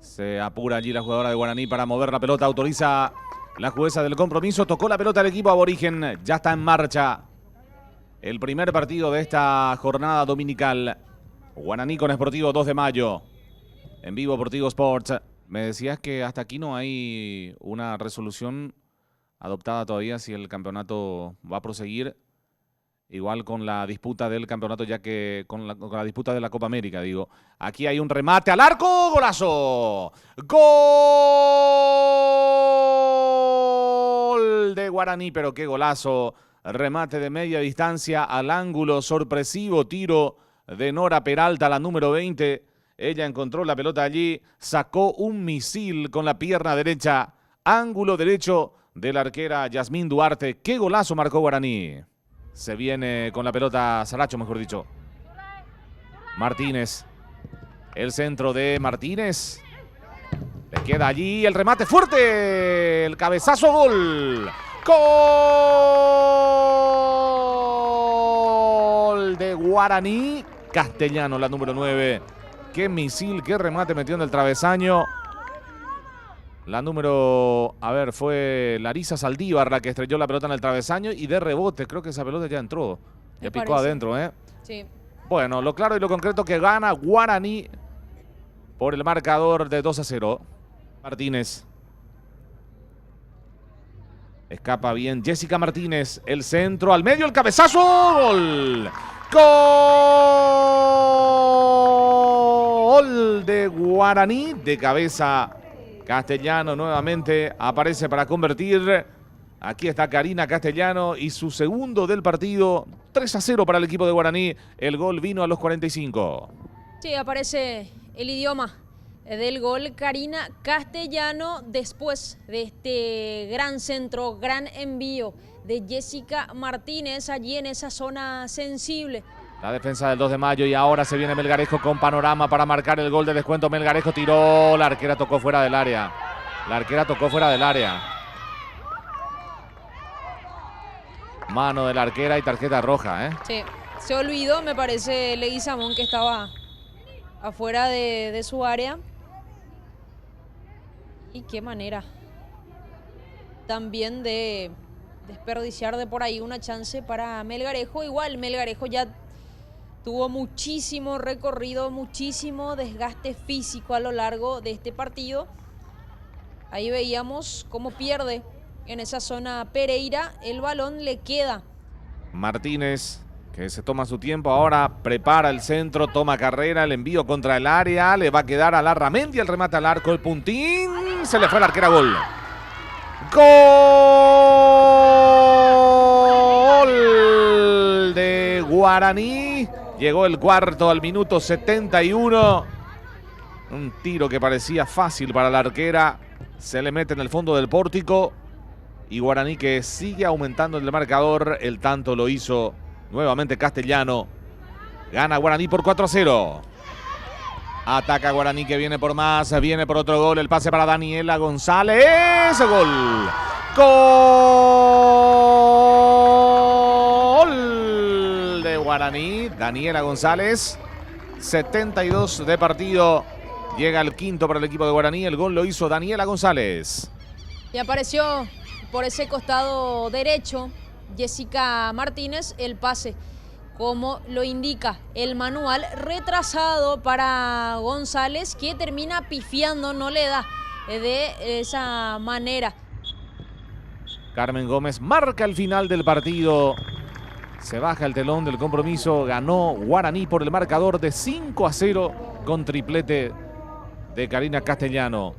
Se apura allí la jugadora de Guaraní para mover la pelota. Autoriza la jueza del compromiso. Tocó la pelota al equipo aborigen. Ya está en marcha el primer partido de esta jornada dominical. Guaraní con Sportivo 2 de mayo. En vivo Sportivo Sports. Me decías que hasta aquí no hay una resolución adoptada todavía si el campeonato va a proseguir. Igual con la disputa del campeonato, ya que con la disputa de la Copa América, digo. Aquí hay un remate al arco. ¡Golazo! ¡Gol de Guaraní! Pero qué golazo. Remate de media distancia al ángulo. Sorpresivo tiro de Nora Peralta, la número 20. Ella encontró la pelota allí. Sacó un misil con la pierna derecha. Ángulo derecho de la arquera Yasmín Duarte. ¡Qué golazo marcó Guaraní! Se viene con la pelota Saracho, mejor dicho. Martínez. El centro de Martínez. Le queda allí el remate fuerte. El cabezazo, gol. Gol de Guaraní. Castellano, la número 9. Qué misil, qué remate metió en el travesaño. La número, fue Larisa Saldívar la que estrelló la pelota en el travesaño y de rebote, creo que esa pelota ya entró. Ya picó adentro, ¿eh? Sí. Bueno, lo claro y lo concreto que gana Guaraní por el marcador de 2-0. Martínez. Escapa bien Jessica Martínez. El centro al medio, el cabezazo. ¡Gol! ¡Gol de Guaraní! De cabeza. Castellano nuevamente aparece para convertir. Aquí está Karina Castellano y su segundo del partido. 3-0 para el equipo de Guaraní. El gol vino a los 45. Sí, aparece el idioma del gol. Karina Castellano después de este gran centro, gran envío de Jessica Martínez allí en esa zona sensible. La defensa del 2 de mayo y ahora se viene Melgarejo con panorama para marcar el gol de descuento. Melgarejo tiró, la arquera tocó fuera del área. La arquera tocó fuera del área. Mano de la arquera y tarjeta roja, ¿eh? Sí, se olvidó, me parece, Leguizamón, que estaba afuera de su área. Y qué manera también de desperdiciar de por ahí una chance para Melgarejo. Igual Melgarejo ya tuvo muchísimo recorrido, muchísimo desgaste físico a lo largo de este partido. Ahí veíamos cómo pierde en esa zona Pereira. El balón le queda. Martínez, que se toma su tiempo ahora, prepara el centro, toma carrera, el envío contra el área. Le va a quedar a Larramendi el remate al arco, el puntín. Se le fue la arquera, gol. Gol de Guaraní. Llegó el cuarto al minuto 71. Un tiro que parecía fácil para la arquera. Se le mete en el fondo del pórtico. Y Guaraní que sigue aumentando el marcador. El tanto lo hizo nuevamente Castellano. Gana Guaraní por 4-0. Ataca Guaraní que viene por más. Viene por otro gol. El pase para Daniela González. Gol. Gol de Guaraní. Daniela González. 72 de partido. Llega el quinto para el equipo de Guaraní. El gol lo hizo Daniela González. Y apareció por ese costado derecho Jessica Martínez. El pase, como lo indica el manual, retrasado para González, que termina pifiando, no le da de esa manera. Carmen Gómez marca el final del partido. Se baja el telón del compromiso. Ganó Guaraní por el marcador de 5-0 con triplete de Karina Castellano.